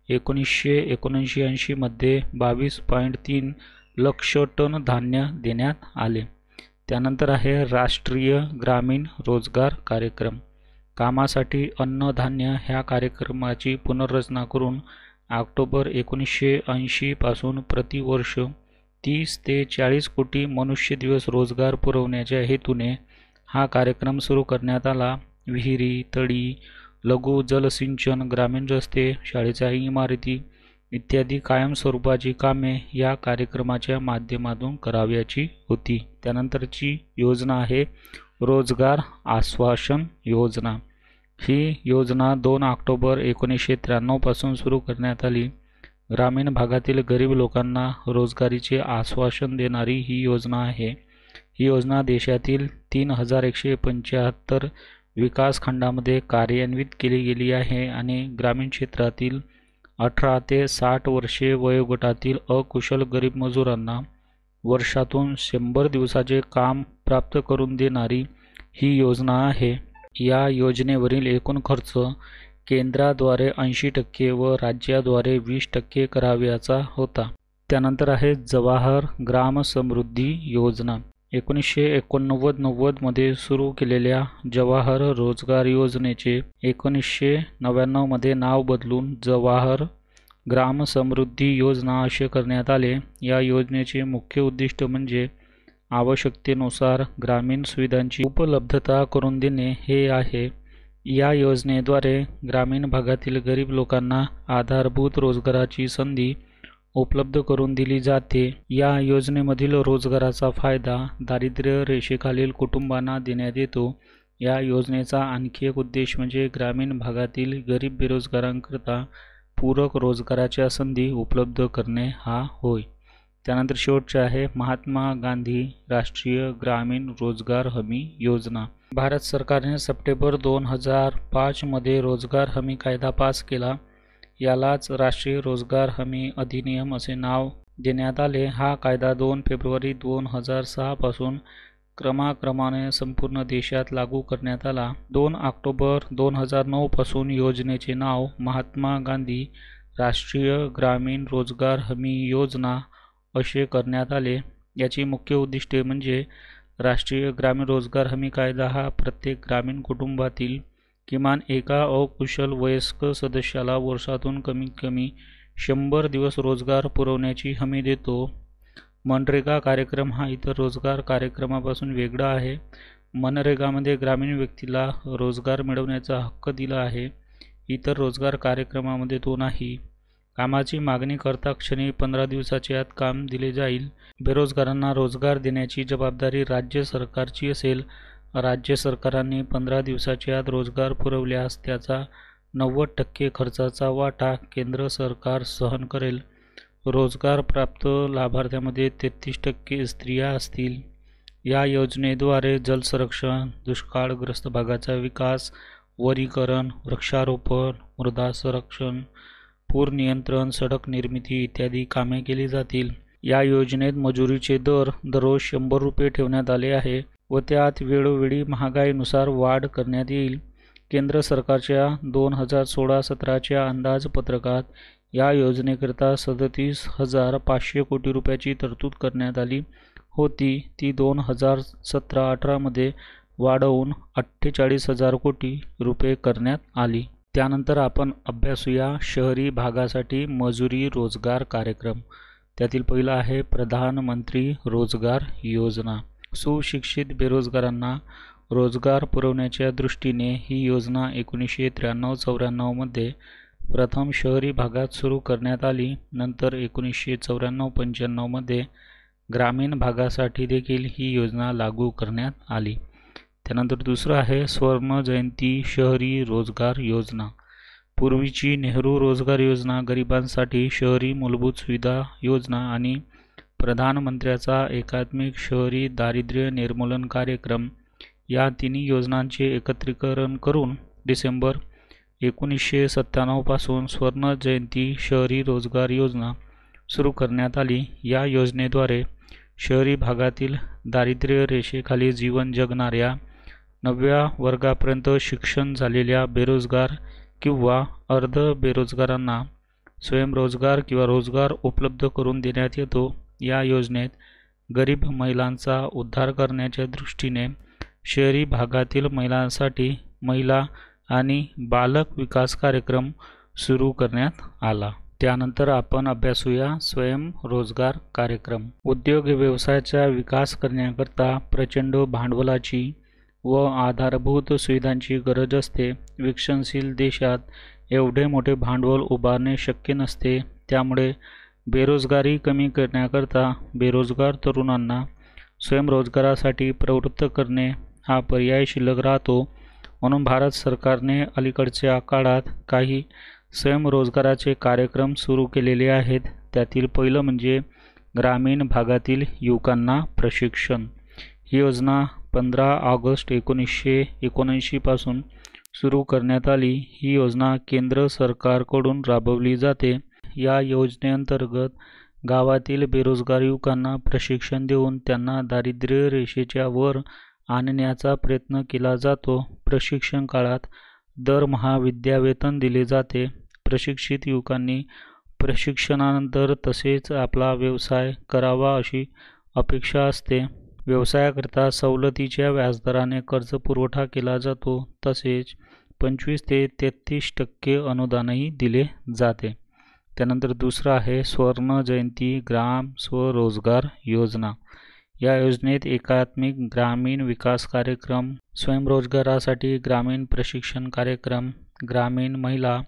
1979 मध्ये 22.3 लक्ष टन धान्य देण्यात आले. त्यानंतर आहे राष्ट्रीय ग्रामीण रोजगार कार्यक्रम. कामासाठी अन्नधान्य ह्या कार्यक्रमाची पुनर्रचना करून ऑक्टोबर 1980 पासून प्रतिवर्ष 30 ते 40 कोटी मनुष्य दिवस रोजगार पुरवण्याच्या हेतूने हा कार्यक्रम सुरू करण्यात आला. विहिरी, तळी, लघु जलसिंचन, ग्रामीण रस्ते, शाळेच्या इमारती इत्यादी कायमस्वरूपाची कामे या कार्यक्रमाच्या माध्यमातून करावयाची होती. त्यानंतरची योजना आहे रोजगार आश्वासन योजना. ही योजना 2 ऑक्टोबर 1993 पासून सुरू करण्यात आली. ग्रामीण भागातील गरीब लोकांना रोजगारीचे आश्वासन देणारी ही योजना आहे. ही योजना देशातील 3175 विकासखंडामध्ये कार्यान्वित केली गेली आहे आणि ग्रामीण क्षेत्रातील 18 ते 60 वर्षे वयोगटातील अकुशल गरीब मजुरांना वर्षातून 100 दिवसाचे काम प्राप्त करून देणारी ही योजना आहे. या योजनेवरील एकूण खर्च केंद्राद्वारे 80% व राज्याद्वारे 20% करावयाचा होता. त्यानंतर आहे जवाहर ग्राम समृद्धी योजना. 1989-90 मध्ये सुरू केलेल्या जवाहर रोजगार योजनेचे 1999 मध्ये नाव बदलून जवाहर ग्राम समृद्धी योजना असे करण्यात आले. या योजनेचे मुख्य उद्दिष्ट म्हणजे आवश्यकतेनुसार ग्रामीण सुविधांची उपलब्धता करून देणे हे आहे. या योजनेद्वारे ग्रामीण भागातील गरीब लोकांना आधारभूत रोजगाराची संधी उपलब्ध करून दिली जाते. या योजनेमधील रोजगाराचा फायदा दारिद्र्य रेषेखालील कुटुंबांना देण्यात येतो. या योजनेचा आणखी एक उद्देश म्हणजे ग्रामीण भागातील गरीब बेरोजगारांकरता पूरक रोजगाराच्या संधी उपलब्ध करणे हा होय. त्यानंतर शेवटचे आहे महात्मा गांधी राष्ट्रीय ग्रामीण रोजगार हमी योजना. भारत सरकारने सप्टेंबर 2005 मध्ये रोजगार हमी कायदा पास केला. यालाच राष्ट्रीय रोजगार हमी अधिनियम असे नाव देण्यात आले. हा कायदा 2 फेब्रुवारी 2006 पासून क्रमाक्रमाने संपूर्ण देशात लागू करण्यात आला. 2 ऑक्टोबर 2009 पासून योजनेचे नाव महात्मा गांधी राष्ट्रीय ग्रामीण रोजगार हमी योजना असे करण्यात आले. याची मुख्य उद्दिष्टे म्हणजे राष्ट्रीय ग्रामीण रोजगार हमी कायदा हा प्रत्येक ग्रामीण कुटुंबातील किमान एका अकुशल वयस्क सदस्याला वर्षातून कमीत कमी 100 दिवस रोजगार पुरवण्याची हमी देतो. मनरेगा कार्यक्रम हा इतर रोजगार कार्यक्रमापासून वेगळा आहे. मनरेगामध्ये ग्रामीण व्यक्तीला रोजगार मिळवण्याचा हक्क दिला आहे. इतर रोजगार कार्यक्रमामध्ये तो नाही. कामाची मागणी करता क्षणी 15 दिवसाच्या आत काम दिले जाईल. बेरोजगारांना रोजगार देण्याची जबाबदारी राज्य सरकारची असेल. राज्य सरकारांनी 15 दिवसाच्या आत रोजगार पुरवल्यास त्याचा 90% खर्चाचा वाटा केंद्र सरकार सहन करेल. रोजगार प्राप्त लाभार्थ्यांमध्ये 33% स्त्रिया असतील. या योजनेद्वारे जलसंरक्षण, दुष्काळग्रस्त भागाचा विकास, वनीकरण, वृक्षारोपण, मृदा संरक्षण, पूर नियंत्रण, सडक निर्मिती इत्यादी कामे केली जातील. या योजनेत मजुरीचे दर दररोज 100 रुपये ठेवण्यात आले आहे व त्यात वेळोवेळी महागाईनुसार वाढ करण्यात येईल. केंद्र सरकारच्या 2016-17च्या अंदाजपत्रकात या योजनेकरिता 37,500 कोटी रुपयाची तरतूद करण्यात आली होती. ती 2017-18 मध्ये वाढवून 48,000 कोटी रुपये करण्यात आली. त्यानंतर आपण अभ्यासूया शहरी भागासाठी मजुरी रोजगार कार्यक्रम. त्यातील पहिला आहे प्रधानमंत्री रोजगार योजना. सुशिक्षित बेरोजगारांना रोजगार पुरवण्याच्या दृष्टीने ही योजना 1993-94 मध्ये प्रथम शहरी भागात सुरू करण्यात आली. नंतर 1994-95 मध्ये ग्रामीण भागासाठी देखील ही योजना लागू करण्यात आली. त्यानंतर दुसरं आहे स्वर्ण जयंती शहरी रोजगार योजना. पूर्वीची नेहरू रोजगार योजना, गरिबांसाठी शहरी मूलभूत सुविधा योजना आणि प्रधानमंत्र्याचा एकात्मिक शहरी दारिद्र्य निर्मूलन कार्यक्रम या तिन्ही योजनांचे एकत्रीकरण करून डिसेंबर 1997 पासून स्वर्ण जयंती शहरी रोजगार योजना सुरू करण्यात आली. या योजनेद्वारे शहरी भागातील दारिद्र्य रेषेखाली जीवन जगणाऱ्या 9व्या वर्गापर्यंत शिक्षण झालेल्या बेरोजगार किंवा अर्ध बेरोजगारांना स्वयंरोजगार किंवा रोजगार उपलब्ध करून देण्यात येतो. या योजनेत गरीब महिलांचा उद्धार करण्याच्या दृष्टीने शहरी भागातील महिलांसाठी महिला आणि बालक विकास कार्यक्रम सुरू करण्यात आला. त्यानंतर आपण अभ्यासूया स्वयंरोजगार कार्यक्रम. उद्योग व्यवसायाचा विकास करण्याकरता प्रचंड भांडवलाची व आधारभूत सुविधांची गरज असते. विकसनशील देशात एवढे मोठे भांडवल उभारणे शक्य नसते. त्यामुळे बेरोजगारी कमी करण्याकरता बेरोजगार तरुणांना स्वयंरोजगारासाठी प्रवृत्त करणे हा पर्याय शिल्लक राहतो. म्हणून भारत सरकारने अलीकडच्या काळात काही स्वयंरोजगाराचे कार्यक्रम सुरू केलेले आहेत. त्यातील पहिलं म्हणजे ग्रामीण भागातील युवकांना प्रशिक्षण. ही योजना 15 ऑगस्ट 1979 पासून सुरू करण्यात आली. ही योजना केंद्र सरकारकडून राबवली जाते. या योजनेअंतर्गत गावातील बेरोजगार युवकांना प्रशिक्षण देऊन त्यांना दारिद्र्य रेषेच्या वर आणण्याचा प्रयत्न केला जातो. प्रशिक्षण काळात दरमहा विद्यावेतन दिले जाते. प्रशिक्षित युवकांनी प्रशिक्षणानंतर तसेच आपला व्यवसाय करावा अशी अपेक्षा असते. व्यवसायाकरिता सवलतीच्या व्याजदराने कर्ज पुरवठा केला जातो. तसेच 25 ते 33% अनुदानही दिले जाते. त्यानंतर दुसरं आहे स्वर्ण जयंती ग्राम स्वरोजगार योजना. या योजनेत एकात्मिक ग्रामीण विकास कार्यक्रम, स्वयंरोजगारासाठी ग्रामीण प्रशिक्षण कार्यक्रम, ग्रामीण महिला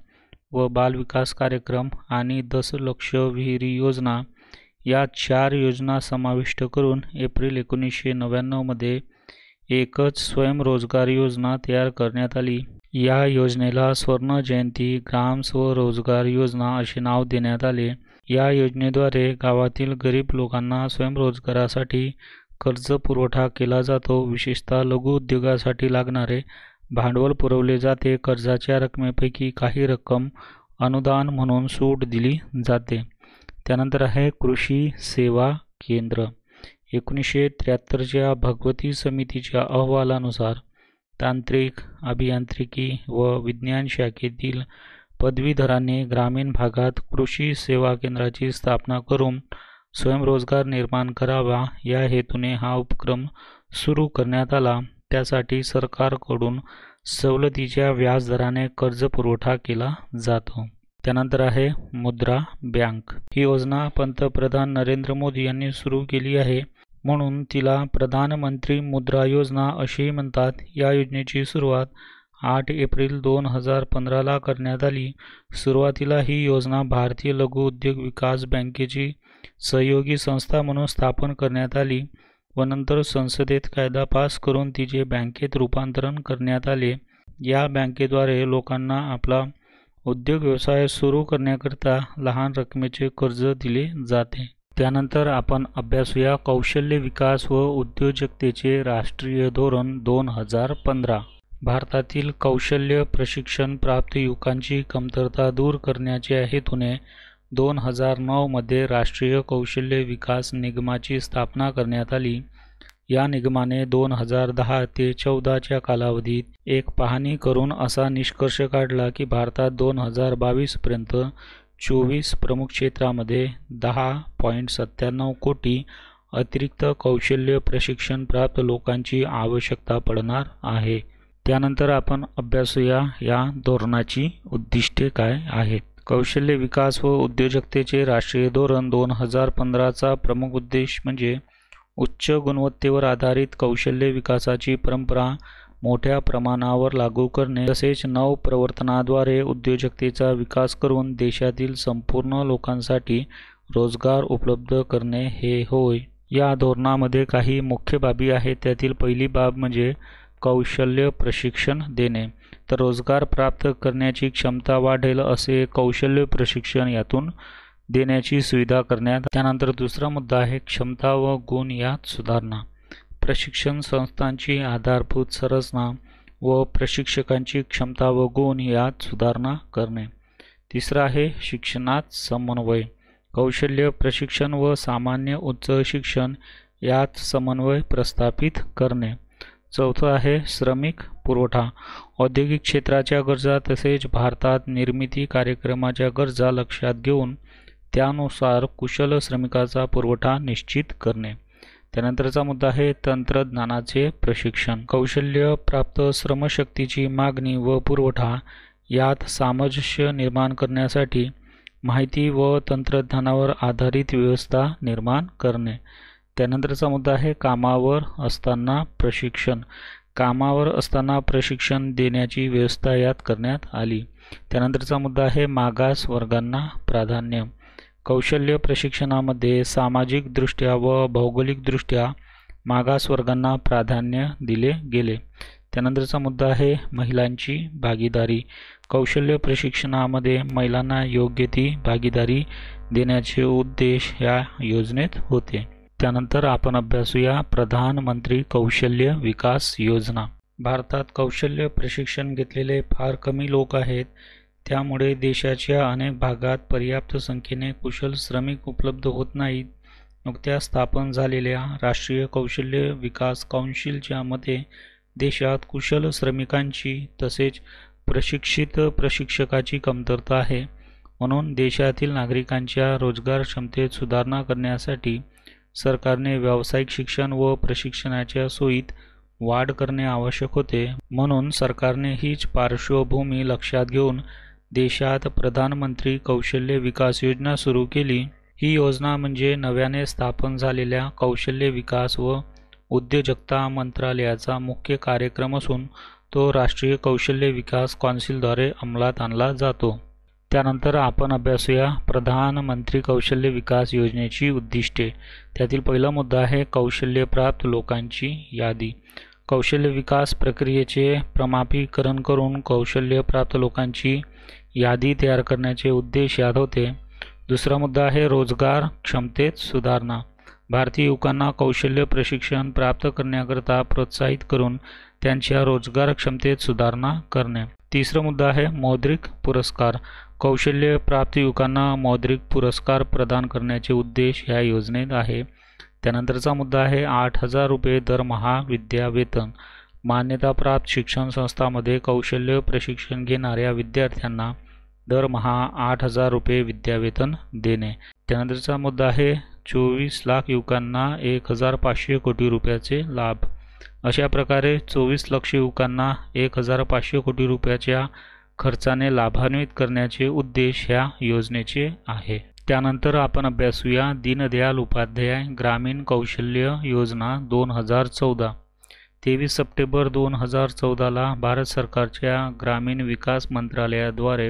व बाल विकास कार्यक्रम आणि दशलक्ष विहिरी योजना या 4 योजना समाविष्ट करून एप्रिल 1999 मध्ये एकच स्वयंरोजगार योजना तयार करण्यात आली. या योजनेला स्वर्ण जयंती ग्राम स्वरोजगार योजना असे नाव देण्यात आले. या योजनेद्वारे गावातील गरीब लोकांना स्वयंरोजगारासाठी कर्ज पुरवठा केला जातो. विशेषतः लघु उद्योगासाठी लागणारे भांडवल पुरवले जाते. कर्जाच्या रकमेपैकी काही रक्कम अनुदान म्हणून सूट दिली जाते. त्यानंतर आहे कृषी सेवा केंद्र. 1973च्या भगवती समितीच्या अहवालानुसार तांत्रिक, अभियांत्रिकी व विज्ञान शाखेतील पदवीधरांनी ग्रामीण भागात कृषी सेवा केंद्राची स्थापना करून स्वयंरोजगार निर्माण करावा या हेतूने हा उपक्रम सुरू करण्यात आला. त्यासाठी सरकारकडून सवलतीच्या व्याजदराने कर्ज पुरवठा केला जातो. त्यानंतर आहे मुद्रा बँक. ही योजना पंतप्रधान नरेंद्र मोदी यांनी सुरू केली आहे, म्हणून तिला प्रधानमंत्री मुद्रा योजना असेही म्हणतात. या योजनेची सुरुवात 8 एप्रिल 2015ला करण्यात आली. सुरुवातीला ही योजना भारतीय लघु उद्योग विकास बँकेची सहयोगी संस्था म्हणून स्थापन करण्यात आली व नंतर संसदेत कायदा पास करून तिचे बँकेत रूपांतरण करण्यात आले. या बँकेद्वारे लोकांना आपला उद्योग व्यवसाय सुरू करण्याकरिता लहान रकमेचे कर्ज दिले जाते. त्यानंतर आपण अभ्यासूया कौशल्य विकास व उद्योजकतेचे राष्ट्रीय धोरण 2015. भारतातील कौशल्य प्रशिक्षण प्राप्त युवकांची कमतरता दूर करण्याच्या हेतूने 2009 मध्ये राष्ट्रीय कौशल्य विकास निगमाची स्थापना करण्यात आली. या निगमाने 2010 ते 14च्या कालावधीत एक पाहणी करून असा निष्कर्ष काढला की भारतात 2022 पर्यंत 24 प्रमुख क्षेत्रामध्ये 10.97 कोटी अतिरिक्त कौशल्य प्रशिक्षण प्राप्त लोकांची आवश्यकता पडणार आहे. त्यानंतर आपण अभ्यासूया या धोरणाची उद्दिष्टे काय आहेत. कौशल्य विकास व उद्योजकतेचे राष्ट्रीय धोरण 2015चा प्रमुख उद्देश म्हणजे उच्च गुणवत्तेवर आधारित कौशल्य विकासाची परंपरा मोठ्या प्रमाणावर लागू करणे तसेच नवप्रवर्तनाद्वारे उद्योजकतेचा विकास करून देशातील संपूर्ण लोकांसाठी रोजगार उपलब्ध करणे हे होय. या धोरणामध्ये काही मुख्य बाबी आहेत. त्यातील पहिली बाब म्हणजे कौशल्य प्रशिक्षण देणे. तर रोजगार प्राप्त करण्याची क्षमता वाढेल असे कौशल्य प्रशिक्षण यातून देण्याची सुविधा करण्यात. त्यानंतर दुसरा मुद्दा आहे क्षमता व गुण यात सुधारणा. प्रशिक्षण संस्थांची आधारभूत संरचना व प्रशिक्षकांची क्षमता व गुण यात सुधारणा करणे. तिसरा आहे शिक्षणात समन्वय. कौशल्य प्रशिक्षण व सामान्य उच्च शिक्षण यात समन्वय प्रस्थापित करणे. चौथं आहे श्रमिक पुरवठा. औद्योगिक क्षेत्राच्या गरजा तसेच भारतात निर्मिती कार्यक्रमाच्या गरजा लक्षात घेऊन त्यानुसार कुशल श्रमिकाचा पुरवठा निश्चित करणे. त्यानंतरचा मुद्दा आहे तंत्रज्ञानाचे प्रशिक्षण. कौशल्य प्राप्त श्रमशक्तीची मागणी व पुरवठा यात सामंजस्य निर्माण करण्यासाठी माहिती व तंत्रज्ञानावर आधारित व्यवस्था निर्माण करणे. त्यानंतरचा मुद्दा आहे कामावर असताना प्रशिक्षण. कामावर असताना प्रशिक्षण देण्याची व्यवस्था यात करण्यात आली. त्यानंतरचा मुद्दा आहे मागास वर्गांना प्राधान्य. कौशल्य प्रशिक्षणामध्ये सामाजिकदृष्ट्या व भौगोलिकदृष्ट्या मागास वर्गांना प्राधान्य दिले गेले. त्यानंतरचा मुद्दा आहे महिलांची भागीदारी. कौशल्य प्रशिक्षणामध्ये महिलांना योग्य ती भागीदारी देण्याचे उद्देश या योजनेत होते. त्यानंतर आपण अभ्यासूया प्रधानमंत्री कौशल्य विकास योजना. भारतात कौशल्य प्रशिक्षण घेतलेले फार कमी लोक आहेत. त्यामुळे देशाच्या अनेक भागात पर्याप्त संख्येने कुशल श्रमिक उपलब्ध होत नाहीत. नुकत्याच स्थापन झालेल्या राष्ट्रीय कौशल्य विकास काउन्सिलच्या मते देशात कुशल श्रमिकांची तसेच प्रशिक्षित प्रशिक्षकाची कमतरता आहे. म्हणून देशातील नागरिकांच्या रोजगार क्षमतेत सुधारणा करण्यासाठी सरकारने व्यावसायिक शिक्षण व प्रशिक्षणाच्या सोयीत वाढ करणे आवश्यक होते. म्हणून सरकारने हीच पार्श्वभूमी लक्षात घेऊन देशात प्रधानमंत्री कौशल्य विकास योजना सुरू केली. ही योजना म्हणजे नव्याने स्थापन झालेल्या कौशल्य विकास व उद्योजकता मंत्रालयाचा मुख्य कार्यक्रम असून तो राष्ट्रीय कौशल्य विकास काउन्सिलद्वारे अंमलात आणला जातो. त्यानंतर आपण अभ्यासूया प्रधानमंत्री कौशल्य विकास योजनेची उद्दिष्टे. त्यातील पहिला मुद्दा आहे कौशल्य प्राप्त लोकांची यादी. कौशल्य विकास प्रक्रियेचे प्रमाणीकरण करून कौशल्य प्राप्त लोकांची यादी तयार करण्याचे उद्देश यात होते. दुसरा मुद्दा आहे रोजगार क्षमतेत सुधारणा. भारतीय युवकांना कौशल्य प्रशिक्षण प्राप्त करण्याकरता प्रोत्साहित करून त्यांच्या रोजगार क्षमतेत सुधारणा करणे. तिसरा मुद्दा आहे मौद्रिक पुरस्कार. कौशल्य प्राप्त युवकांना मौद्रिक पुरस्कार प्रदान करण्याचे उद्देश या योजनेत आहे. त्यानंतरचा मुद्दा आहे 8,000 रुपये दरमहा विद्यावेतन. मान्यताप्राप्त शिक्षण संस्थांमध्ये कौशल्य प्रशिक्षण घेणाऱ्या विद्यार्थ्यांना दरमहा 8,000 रुपये विद्यावेतन देणे. त्यानंतरचा मुद्दा आहे 24 लाख युवकांना 1,500 कोटी रुपयाचे लाभ. अशा प्रकारे 24 लाख युवकांना 1,500 कोटी रुपयाच्या खर्चाने लाभान्वित करण्याचे उद्देश ह्या योजनेचे आहे. त्यानंतर आपण अभ्यासूया दीनदयाल उपाध्याय ग्रामीण कौशल्य योजना 2014. 23 सप्टेंबर 2014ला भारत सरकारच्या ग्रामीण विकास मंत्रालयाद्वारे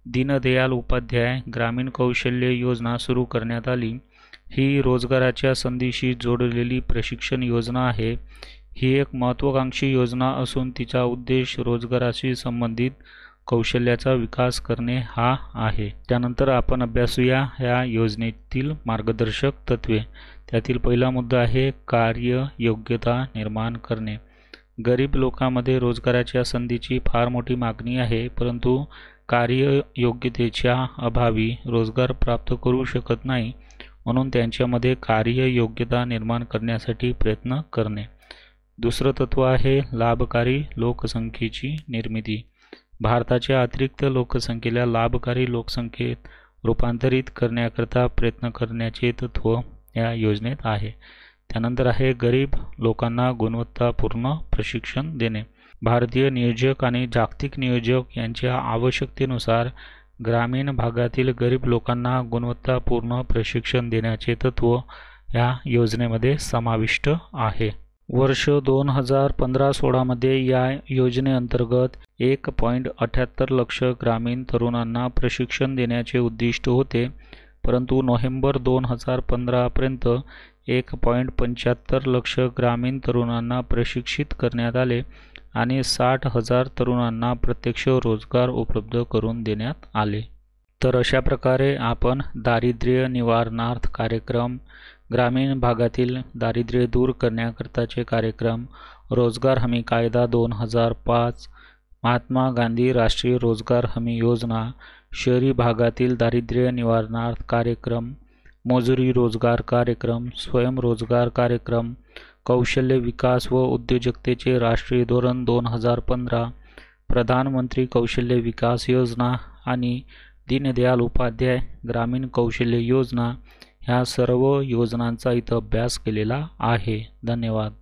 दीनदयाल उपाध्याय ग्रामीण कौशल्य योजना सुरू करण्यात आली. ही रोजगाराच्या संधीशी जोडलेली प्रशिक्षण योजना आहे. ही एक महत्त्वाकांक्षी योजना असून तिचा उद्देश रोजगाराशी संबंधित कौशल्याचा विकास करणे हा आहे. त्यानंतर आपण अभ्यासूया या योजनेतील मार्गदर्शक तत्त्वे. त्यातील पहिला मुद्दा आहे कार्य योग्यता निर्माण करणे. गरीब लोकांमध्ये रोजगाराच्या संधीची फार मोठी मागणी आहे, परंतु कार्य योग्यतेच्या अभावी रोजगार प्राप्त करू शकत नाही, म्हणून त्यांच्यामध्ये कार्य योग्यता निर्माण करण्यासाठी प्रयत्न करणे. दुसरं तत्त्व आहे लाभकारी लोकसंख्येची निर्मिती. भारताच्या अतिरिक्त लोकसंख्येला लाभकारी लोकसंख्येत रूपांतरित करण्याकरता प्रयत्न करण्याचे तत्त्व या योजनेत आहे. त्यानंतर आहे गरीब लोकांना गुणवत्तापूर्ण प्रशिक्षण देणे. भारतीय नियोजक आणि जागतिक नियोजक यांच्या आवश्यकतेनुसार ग्रामीण भागातील गरीब लोकांना गुणवत्तापूर्ण प्रशिक्षण देण्याचे तत्त्व या योजनेमध्ये समाविष्ट आहे. वर्ष 2015-16 मध्ये या योजनेअंतर्गत 1.78 लाख ग्रामीण तरुणांना प्रशिक्षण देण्याचे उद्दिष्ट होते, परंतु नोव्हेंबर 2015 पर्यंत 1.75 लाख ग्रामीण तरुणांना प्रशिक्षित करण्यात आले आणि 60,000 तरुणांना प्रत्यक्ष रोजगार उपलब्ध करून देण्यात आले. तर अशा प्रकारे आपण दारिद्र्य निवारणार्थ कार्यक्रम, ग्रामीण भागातील दारिद्र्य दूर करण्याकरताचे कार्यक्रम, रोजगार हमी कायदा 2005, महात्मा गांधी राष्ट्रीय रोजगार हमी योजना, शहरी भागातील दारिद्र्य निवारणार्थ कार्यक्रम, मजुरी रोजगार कार्यक्रम, स्वयंरोजगार कार्यक्रम, कौशल्य विकास व उद्योजकतेचे राष्ट्रीय धोरण 2015, प्रधानमंत्री कौशल्य विकास योजना आणि दीनदयाल उपाध्याय ग्रामीण कौशल्य योजना ह्या सर्व योजनांचा इथं अभ्यास केलेला आहे. धन्यवाद.